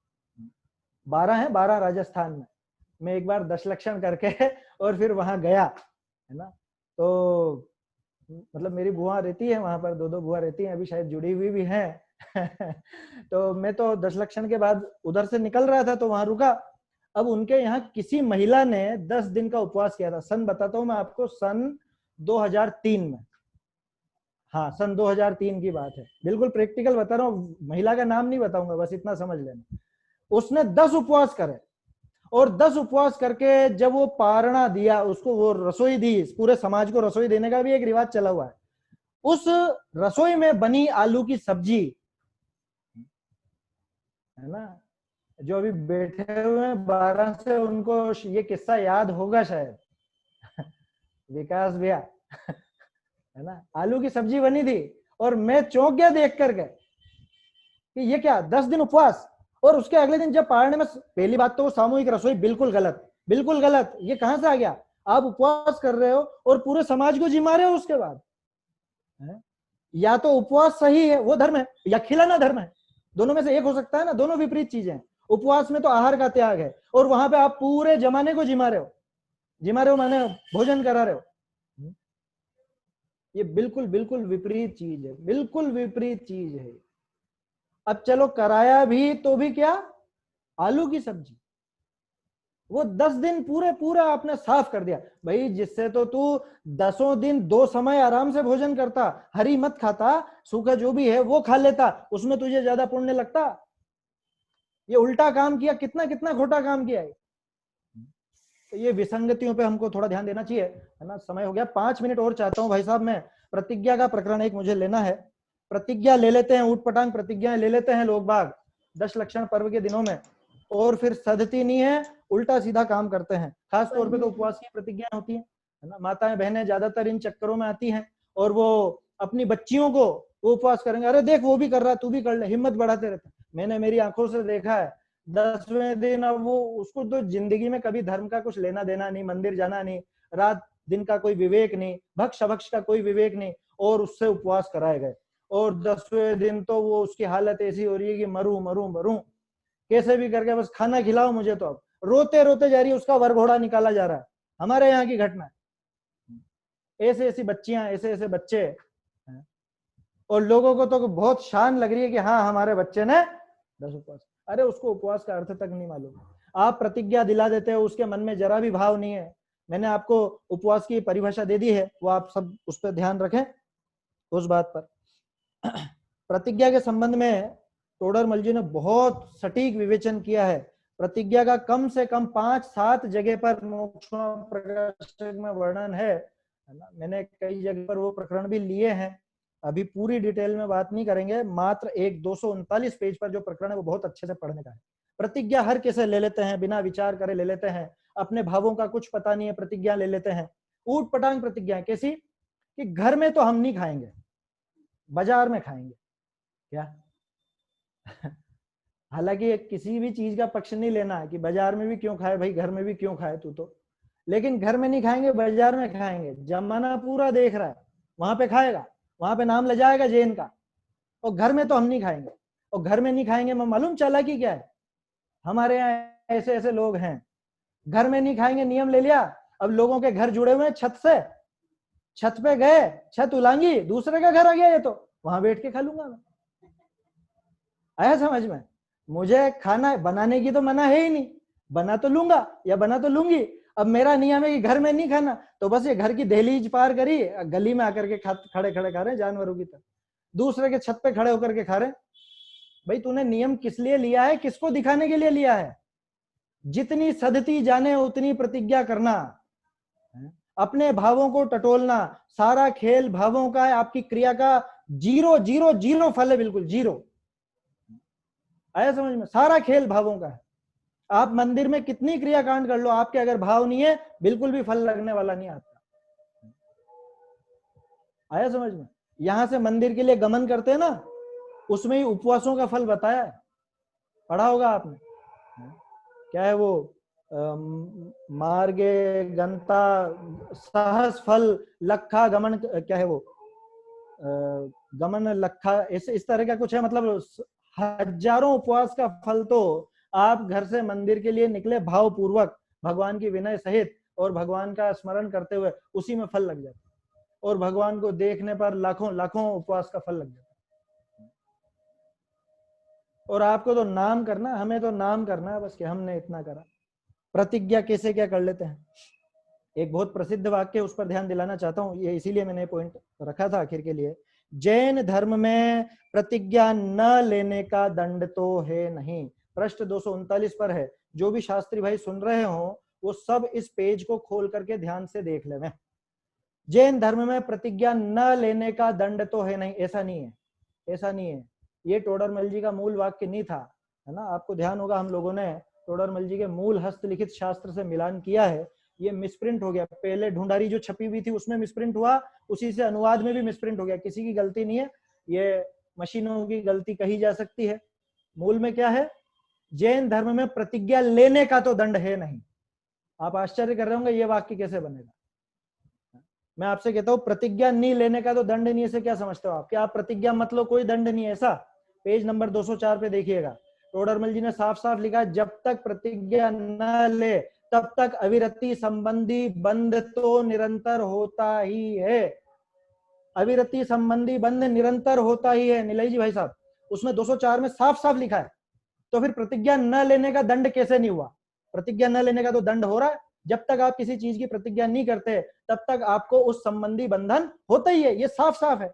12 है, 12 राजस्थान में। मैं एक बार दशलक्षण करके और फिर वहां गया, है ना। तो मतलब मेरी बुआ रहती है वहां पर, 2 बुआ रहती हैं, अभी शायद जुड़ी हुई भी हैं। तो मैं तो दशलक्षण के बाद उधर से निकल रहा था, तो वहां रुका। अब उनके यहाँ किसी महिला ने 10 दिन का उपवास किया था। सन बताता हूँ मैं आपको, सन 2003 में। हाँ, सन 2003 की बात है, बिल्कुल प्रैक्टिकल बता रहा हूँ, महिला का नाम नहीं बताऊंगा, बस इतना समझ लेना। उसने 10 उपवास करे, और 10 उपवास करके जब वो पारणा दिया, उसको वो रसोई दी, पूरे समाज को रसोई देने का भी एक रिवाज चला हुआ है। उस रसोई में बनी आलू की सब्जी, है ना, जो अभी बैठे हुए हैं 12 से, उनको ये किस्सा याद होगा शायद, विकास भैया, है ना, आलू की सब्जी बनी थी, और मैं चौंक गया देख करके कि ये क्या, 10 दिन उपवास, और उसके अगले दिन जब पारने में, पहली बात तो वो सामूहिक रसोई बिल्कुल गलत, बिल्कुल गलत, ये कहां से आ गया? आप उपवास कर रहे हो और पूरे समाज को जिमा रहे हो उसके बाद, है? या तो उपवास सही है, वो धर्म है, या खिलाना धर्म है, दोनों में से एक हो सकता है ना, दोनों विपरीत चीजें हैं। उपवास में तो आहार का त्याग है, और वहां पे आप पूरे जमाने को जिमा रहे हो, जिमा रहे हो माने भोजन करा रहे हो। ये बिल्कुल बिल्कुल विपरीत चीज है, बिल्कुल विपरीत चीज है। अब चलो कराया भी तो भी क्या, आलू की सब्जी, वो 10 दिन पूरे पूरा आपने साफ कर दिया भाई, जिससे तो तू 10 दिन 2 समय आराम से भोजन करता, हरी मत खाता, सूखा जो भी है वो खा लेता, उसमें तुझे ज्यादा पुण्य लगता। ये उल्टा काम किया, कितना कितना खोटा काम किया है। तो ये विसंगतियों पे हमको थोड़ा ध्यान देना चाहिए, है ना। समय हो गया, 5 मिनट और चाहता हूँ भाई साहब, मैं प्रतिज्ञा का प्रकरण एक मुझे लेना है। प्रतिज्ञा ले लेते हैं, ऊट पटांग प्रतिज्ञाएं ले लेते हैं लोग बाग 10 लक्षण पर्व के दिनों में, और फिर सदती नहीं है, उल्टा सीधा काम करते हैं। खास तौर पे तो उपवास की प्रतिज्ञाएं होती है ना। माताएं बहनें ज्यादातर इन चक्करों में आती हैं, और वो अपनी बच्चियों को वो उपवास करेंगे, अरे देख वो भी कर रहा है, तू भी कर ले, हिम्मत बढ़ाते रहते। मैंने मेरी आंखों से देखा है, 10वें दिन अब वो, उसको तो जिंदगी में कभी धर्म का कुछ लेना देना नहीं, मंदिर जाना नहीं, रात दिन का कोई विवेक नहीं, भक्ष अभक्ष का कोई विवेक नहीं, और उससे उपवास कराए गए। और 10वें दिन तो वो, उसकी हालत ऐसी हो रही है कि मरूं मरूं मरूं, कैसे भी करके बस खाना खिलाओ मुझे, तो अब रोते रोते जा रही है, उसका वरघोड़ा निकाला जा रहा है। हमारे यहाँ की घटना है। ऐसे ऐसी बच्चियां, ऐसे ऐसे बच्चे, और लोगों को तो बहुत शान लग रही है कि हाँ हमारे बच्चे ने 10 उपवास। अरे उसको उपवास का अर्थ तक नहीं मालूम, आप प्रतिज्ञा दिला देते हो, उसके मन में जरा भी भाव नहीं है। मैंने आपको उपवास की परिभाषा दे दी है, वो आप सब उस पर ध्यान रखें, उस बात पर। प्रतिज्ञा के संबंध में तोडरमल जी ने बहुत सटीक विवेचन किया है। प्रतिज्ञा का कम से कम 5-7 जगह पर मोक्षों प्रकाशक में वर्णन है ना। मैंने कई जगह पर वो प्रकरण भी लिए हैं, अभी पूरी डिटेल में बात नहीं करेंगे, मात्र एक 239 पेज पर जो प्रकरण है वो बहुत अच्छे से पढ़ने का है। प्रतिज्ञा हर किसे ले लेते हैं, बिना विचार करे ले लेते हैं, अपने भावों का कुछ पता नहीं है, प्रतिज्ञा ले लेते हैं। ऊट पटांग प्रतिज्ञा कैसी, कि घर में तो हम नहीं खाएंगे, बाजार में खाएंगे क्या। हालांकि किसी भी चीज का पक्ष नहीं लेना है कि बाजार में भी क्यों खाए भाई, घर में भी क्यों खाए तू तो, लेकिन घर में नहीं खाएंगे, बाजार में खाएंगे। जमाना पूरा देख रहा है, वहां पे खाएगा, वहां पे नाम ले जाएगा जैन का, और घर में तो हम नहीं खाएंगे। और घर में नहीं खाएंगे में मालूम चला कि क्या है, हमारे यहाँ ऐसे ऐसे लोग हैं, घर में नहीं खाएंगे नियम ले लिया। अब लोगों के घर जुड़े हुए हैं छत से, छत पे गए, छत उलांगी, दूसरे का घर आ गया, ये तो वहां बैठ के खा लूंगा मैं। आया समझ में? मुझे खाना बनाने की तो मना है ही नहीं, बना तो लूंगा या बना तो लूंगी। अब मेरा नियम है कि घर में नहीं खाना, तो बस ये घर की दहलीज पार करी, गली में आकर के खड़े खड़े खा रहे जानवरों की तरह, दूसरे के छत पे खड़े होकर के खा रहे। भाई तूने नियम किस लिए लिया है, किसको दिखाने के लिए लिया है? जितनी सदती जाने उतनी प्रतिज्ञा करना, अपने भावों को टटोलना, सारा खेल भावों का है, आपकी क्रिया का जीरो जीरो जीरो फल है, बिल्कुल जीरो। आया समझ में? सारा खेल भावों का है। आप मंदिर में कितनी क्रिया कांड कर लो, आपके अगर भाव नहीं है, बिल्कुल भी फल लगने वाला नहीं आता। आया समझ में? यहां से मंदिर के लिए गमन करते हैं ना, उसमें ही उपवासों का फल बताया है, पढ़ा होगा आपने। क्या है वो, मार्गे गंता सहस फल लखा गमन, क्या है वो, गमन लखा, इस तरह का कुछ है। मतलब हजारों उपवास का फल तो आप घर से मंदिर के लिए निकले भाव पूर्वक, भगवान की विनय सहित और भगवान का स्मरण करते हुए, उसी में फल लग जाता है। और भगवान को देखने पर लाखों लाखों उपवास का फल लग जाता है। और आपको तो नाम करना, हमें तो नाम करना है बस कि हमने इतना करा। प्रतिज्ञा कैसे क्या कर लेते हैं, एक बहुत प्रसिद्ध वाक्य, उस पर ध्यान दिलाना चाहता हूँ, ये इसीलिए मैंने पॉइंट रखा था आखिर के लिए। जैन धर्म में प्रतिज्ञा न लेने का दंड तो है नहीं। पृष्ठ 239 पर है। जो भी शास्त्री भाई सुन रहे हो वो सब इस पेज को खोल करके ध्यान से देख लें। जैन धर्म में प्रतिज्ञा न लेने का दंड तो है नहीं, ऐसा नहीं है, ऐसा नहीं है। ये टोडरमल जी का मूल वाक्य नहीं था, है ना। आपको ध्यान होगा हम लोगों ने टोडरमल जी के मूल हस्तलिखित शास्त्र से मिलान किया है। ये मिसप्रिंट हो गया, पहले ढूंढारी जो छपी हुई थी उसमें मिसप्रिंट हुआ, उसी से अनुवाद में भी मिसप्रिंट हो गया। किसी की गलती नहीं है, ये मशीनों की गलती कही जा सकती है। मूल में क्या है? जैन धर्म में प्रतिज्ञा लेने का तो दंड है नहीं। आप आश्चर्य कर रहे होंगे ये वाक्य कैसे बनेगा। मैं आपसे कहता हूं प्रतिज्ञा नहीं लेने का तो दंड नहीं है, इसे क्या समझते हो आप? क्या आप प्रतिज्ञा मत लो कोई दंड नहीं है, ऐसा? पेज नंबर 204 पे देखिएगा, टोडरमल जी ने साफ साफ लिखा, जब तक प्रतिज्ञा न ले तब तक अविरति संबंधी बंध तो निरंतर होता ही है। अविरति संबंधी बंध निरंतर होता ही है नीलय जी भाई साहब, उसमें 204 में साफ साफ लिखा है। तो फिर प्रतिज्ञा न लेने का दंड कैसे नहीं हुआ? प्रतिज्ञा न लेने का तो दंड हो रहा है। जब तक आप किसी चीज की प्रतिज्ञा नहीं करते तब तक आपको उस संबंधी बंधन होता ही है, ये साफ साफ है।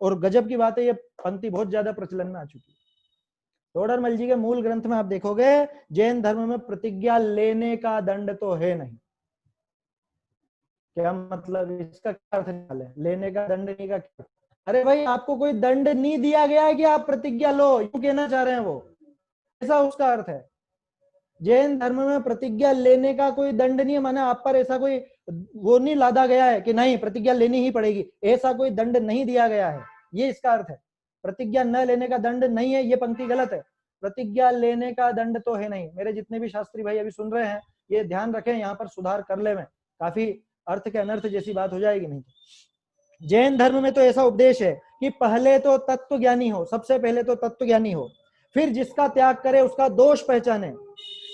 और गजब की बात है, ये पंक्ति बहुत ज्यादा प्रचलन में आ चुकी है। टोडरमल जी के मूल ग्रंथ में आप देखोगे जैन धर्म में प्रतिज्ञा लेने का दंड तो है नहीं। क्या मतलब? इसका क्या अर्थ निकाले? लेने का दंड नहीं का क्या? अरे भाई आपको कोई दंड नहीं दिया गया है कि आप प्रतिज्ञा लो, यूं कहना चाह रहे हैं वो, ऐसा उसका अर्थ है। जैन धर्म में प्रतिज्ञा लेने का कोई दंड नहीं है, माना आप पर ऐसा कोई वो नहीं लादा गया है कि नहीं प्रतिज्ञा लेनी ही पड़ेगी, ऐसा कोई दंड नहीं दिया गया है, ये इसका अर्थ है। प्रतिज्ञा न लेने का दंड नहीं है, ये पंक्ति गलत है। प्रतिज्ञा लेने का दंड तो है नहीं। मेरे जितने भी शास्त्री भाई अभी सुन रहे हैं ये ध्यान रखें, यहाँ पर सुधार कर ले, में काफी अर्थ के अनर्थ जैसी बात हो जाएगी नहीं। जैन धर्म में तो ऐसा उपदेश है कि पहले तो तत्व ज्ञानी हो, सबसे पहले तो तत्व ज्ञानी हो, फिर जिसका त्याग करे उसका दोष पहचाने,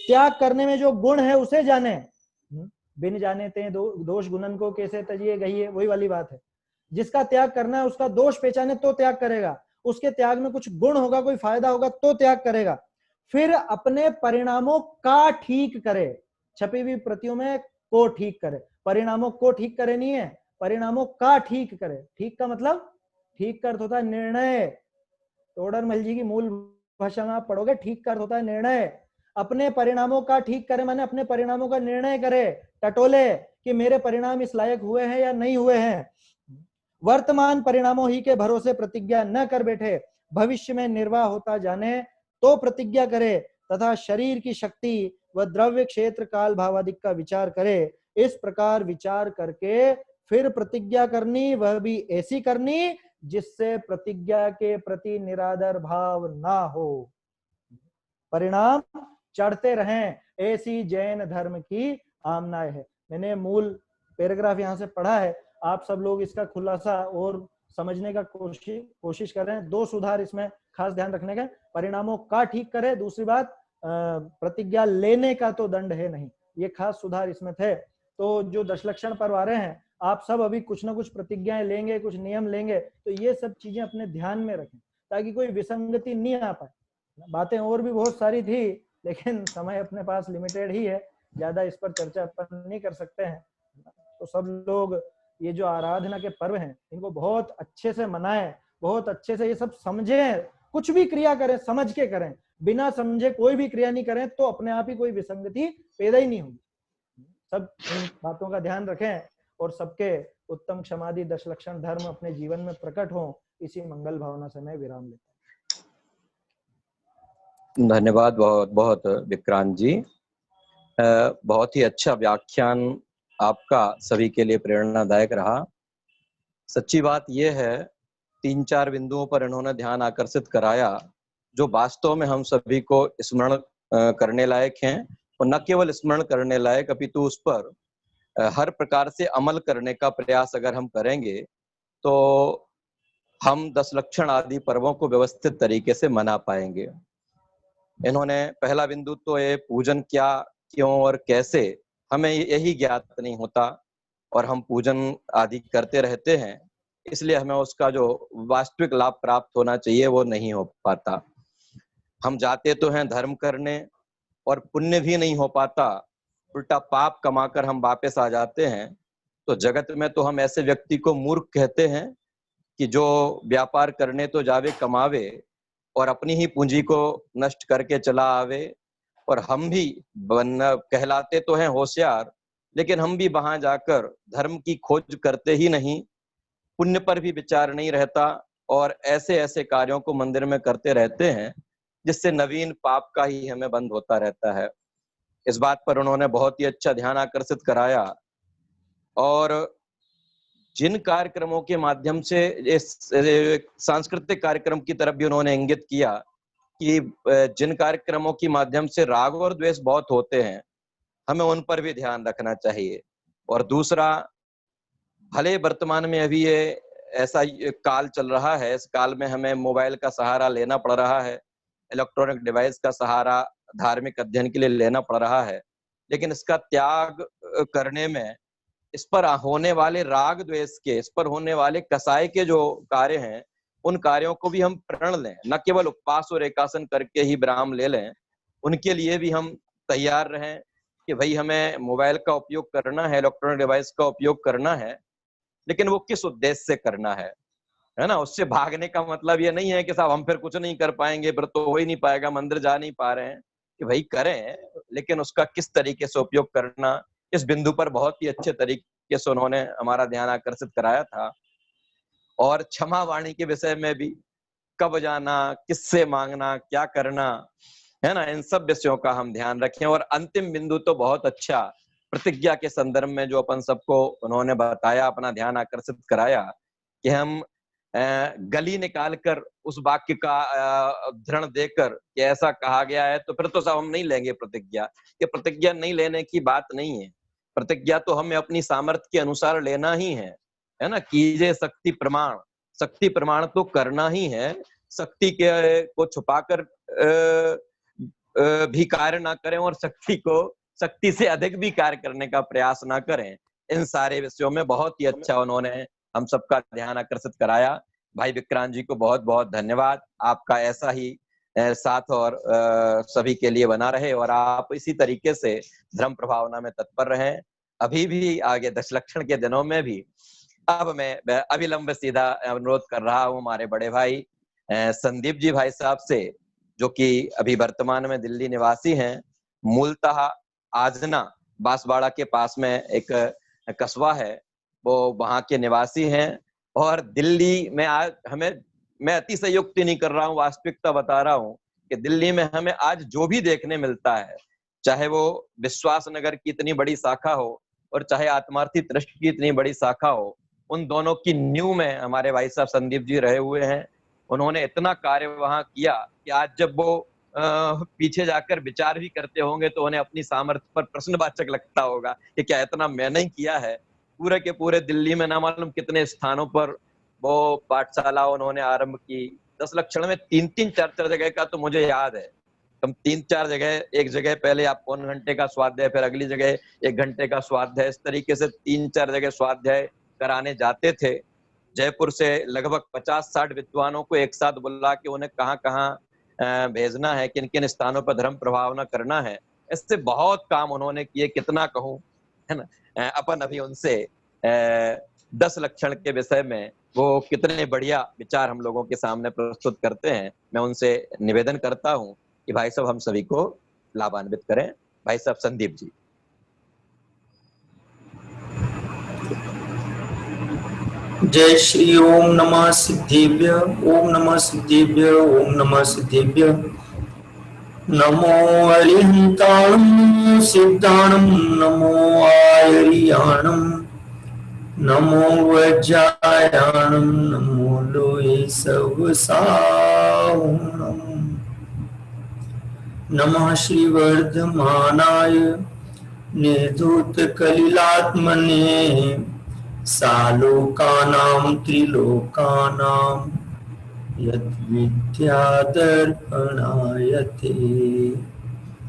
त्याग करने में जो गुण है उसे जाने। बिन जाने ते दोष गुणन को कैसे तजिए गई है, वही वाली बात है। जिसका त्याग करना है उसका दोष पहचाने तो त्याग करेगा, उसके त्याग में कुछ गुण होगा, कोई फायदा होगा तो त्याग करेगा। फिर अपने परिणामों का ठीक करे, छपी हुई प्रतियों में को ठीक करे, परिणामों को ठीक करे नहीं है, परिणामों का ठीक करे। ठीक का मतलब, ठीक का अर्थ होता है निर्णय। टोडरमल जी की मूल भाषा में आप पढ़ोगे ठीक का अर्थ होता है निर्णय। अपने परिणामों का ठीक करे माने अपने परिणामों का निर्णय करे, टटोले कि मेरे परिणाम इस लायक हुए हैं या नहीं हुए हैं। वर्तमान परिणामों ही के भरोसे प्रतिज्ञा न कर बैठे, भविष्य में निर्वाह होता जाने तो प्रतिज्ञा करे, तथा शरीर की शक्ति व द्रव्य क्षेत्र काल भावादिक का विचार करे। इस प्रकार विचार करके फिर प्रतिज्ञा करनी, वह भी ऐसी करनी जिससे प्रतिज्ञा के प्रति निरादर भाव ना हो, परिणाम चढ़ते रहें, ऐसी जैन धर्म की आमनाएं है। मैंने मूल पैराग्राफ यहाँ से पढ़ा है, आप सब लोग इसका खुलासा और समझने का कोशिश कर रहे हैं। दो सुधार इसमें खास ध्यान रखने का, परिणामों का ठीक करे, दूसरी बात प्रतिज्ञा लेने का तो दंड है नहीं, ये खास सुधार इसमें थे। तो जो दशलक्षण पर्व आ रहे हैं, आप सब अभी कुछ ना कुछ प्रतिज्ञाएं लेंगे, कुछ नियम लेंगे, तो ये सब चीजें अपने ध्यान में रखें ताकि कोई विसंगति नहीं आ पाए। बातें और भी बहुत सारी थी लेकिन समय अपने पास लिमिटेड ही है, ज्यादा इस पर चर्चा अपन नहीं कर सकते हैं। तो सब लोग ये जो आराधना के पर्व हैं इनको बहुत अच्छे से मनाएं, बहुत अच्छे से ये सब समझें, कुछ भी क्रिया करें समझ के करें, बिना समझे कोई भी क्रिया नहीं करें तो अपने आप ही कोई विसंगति पैदा ही नहीं होगी। सब इन बातों का ध्यान रखें और सबके उत्तम क्षमादि दशलक्षण धर्म अपने जीवन में प्रकट हो, इसी मंगल भावना से मैं विराम लेता हूँ। धन्यवाद बहुत बहुत विक्रांत जी, बहुत ही अच्छा व्याख्यान आपका सभी के लिए प्रेरणादायक रहा। सच्ची बात यह है, 3-4 बिंदुओं पर इन्होंने ध्यान आकर्षित कराया जो वास्तव में हम सभी को स्मरण करने लायक हैं, और न केवल स्मरण करने लायक अपितु उस पर हर प्रकार से अमल करने का प्रयास अगर हम करेंगे तो हम दशलक्षण आदि पर्वों को व्यवस्थित तरीके से मना पाएंगे। इन्होंने पहला बिंदु तो ये पूजन क्या, क्यों और कैसे, हमें यही ज्ञात नहीं होता और हम पूजन आदि करते रहते हैं, इसलिए हमें उसका जो वास्तविक लाभ प्राप्त होना चाहिए वो नहीं हो पाता। हम जाते तो हैं धर्म करने और पुण्य भी नहीं हो पाता, उल्टा पाप कमाकर हम वापस आ जाते हैं। तो जगत में तो हम ऐसे व्यक्ति को मूर्ख कहते हैं कि जो व्यापार करने तो जावे कमावे और अपनी ही पूंजी को नष्ट करके चला आवे, और हम भी कहलाते तो हैं होशियार, लेकिन हम भी वहां जाकर धर्म की खोज करते ही नहीं, पुण्य पर भी विचार नहीं रहता, और ऐसे ऐसे कार्यों को मंदिर में करते रहते हैं जिससे नवीन पाप का ही हमें बंध होता रहता है। इस बात पर उन्होंने बहुत ही अच्छा ध्यान आकर्षित कराया, और जिन कार्यक्रमों के माध्यम से इस सांस्कृतिक कार्यक्रम की तरफ भी उन्होंने इंगित किया कि जिन कार्यक्रमों के माध्यम से राग और द्वेष बहुत होते हैं, हमें उन पर भी ध्यान रखना चाहिए। और दूसरा, भले वर्तमान में अभी ये ऐसा काल चल रहा है, इस काल में हमें मोबाइल का सहारा लेना पड़ रहा है, इलेक्ट्रॉनिक डिवाइस का सहारा धार्मिक अध्ययन के लिए लेना पड़ रहा है, लेकिन इसका त्याग करने में इस पर होने वाले राग द्वेष के, इस पर होने वाले कसाय के जो कार्य हैं, उन कार्यों को भी हम प्रण लें, न केवल उपवास और एकासन करके ही विराम ले लें, उनके लिए भी हम तैयार रहें कि भाई हमें मोबाइल का उपयोग करना है, इलेक्ट्रॉनिक डिवाइस का उपयोग करना है, लेकिन वो किस उद्देश्य से करना है ना। उससे भागने का मतलब ये नहीं है कि साहब हम फिर कुछ नहीं कर पाएंगे, फिर तो हो ही नहीं पाएगा, मंदिर जा नहीं पा रहे हैं, कि भाई करें, लेकिन उसका किस तरीके से उपयोग करना, इस बिंदु पर बहुत ही अच्छे तरीके से उन्होंने हमारा ध्यान आकर्षित कराया था। और क्षमा वाणी के विषय में भी, कब जाना, किससे मांगना, क्या करना, है ना, इन सब विषयों का हम ध्यान रखें। और अंतिम बिंदु तो बहुत अच्छा, प्रतिज्ञा के संदर्भ में जो अपन सबको उन्होंने बताया, अपना ध्यान आकर्षित कराया कि हम गली निकालकर उस वाक्य का उद्धरण देकर कि ऐसा कहा गया है, तो फिर तो सब हम नहीं लेंगे प्रतिज्ञा। ये प्रतिज्ञा नहीं लेने की बात नहीं है, प्रतिज्ञा तो हमें अपनी सामर्थ्य के अनुसार लेना ही है ना। कीजिए शक्ति प्रमाण, शक्ति प्रमाण तो करना ही है, शक्ति के को छुपाकर भी कार्य ना करें, और शक्ति से अधिक भी कार्य करने का प्रयास ना करें। इन सारे विषयों में बहुत ही अच्छा उन्होंने हम सबका ध्यान आकर्षित कराया। भाई विक्रांत जी को बहुत बहुत धन्यवाद, आपका ऐसा ही साथ और सभी के लिए बना रहे, और आप इसी तरीके से धर्म प्रभावना में तत्पर रहें, अभी भी आगे दशलक्षण के दिनों में भी। अब मैं अविलंब सीधा अनुरोध कर रहा हूँ हमारे बड़े भाई संदीप जी भाई साहब से, जो कि अभी वर्तमान में दिल्ली निवासी हैं, मूलतः आजना बांसवाड़ा के पास में एक कस्बा है, वो वहां के निवासी हैं। और दिल्ली में आज मैं अतिशयोक्ति नहीं कर रहा हूँ, वास्तविकता बता रहा हूँ कि दिल्ली में हमें आज जो भी देखने मिलता है, चाहे वो विश्वास नगर की इतनी बड़ी शाखा हो और चाहे आत्मार्थी ट्रस्ट की इतनी बड़ी शाखा हो, उन दोनों की न्यू में हमारे भाई साहब संदीप जी रहे हुए हैं। उन्होंने इतना कार्य वहां किया कि आज जब वो पीछे जाकर विचार भी करते होंगे तो उन्हें अपनी सामर्थ्य पर प्रश्नवाचक लगता होगा कि क्या इतना मैंने ही किया है। पूरे के पूरे दिल्ली में ना मालूम कितने स्थानों पर वो पाठशाला उन्होंने आरंभ की। दशलक्षण में 3-4 जगह का तो मुझे याद है, हम 3-4 जगह, एक जगह पहले आप पौन घंटे का स्वाध्याय, फिर अगली जगह 1 घंटे का स्वाध्याय, इस तरीके से 3-4 जगह स्वाध्याय कराने जाते थे। जयपुर से लगभग 50-60 विद्वानों को एक साथ बुला के उन्हें कहाँ कहाँ भेजना है, किन किन स्थानों पर धर्म प्रभावना करना है, इससे बहुत काम उन्होंने किए, कितना कहूँ, है ना। अपन अभी उनसे 10 लक्षण के विषय में वो कितने बढ़िया विचार हम लोगों के सामने प्रस्तुत करते हैं। मैं उनसे निवेदन करता हूँ कि भाई साहब हम सभी को लाभान्वित करें। भाई साहब संदीप जी। जय श्री ओम नमः सिद्धेभ्य, ओम नमः सिद्धेभ्य, ओम नमः सिद्धेभ्य। नमो अरिहंताणं सिद्धाणं, नमो आयरियाणं, नमो वज्रायाणं, नमो लोहे सवसाहुणं। नमः श्रीवर्धमानाय निर्धूत कलिलात्मने, सालोकानां त्रिलोकानां यद्विद्यादर्पणायते।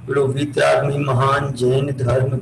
बोलो वीतराग में महान जैन धर्म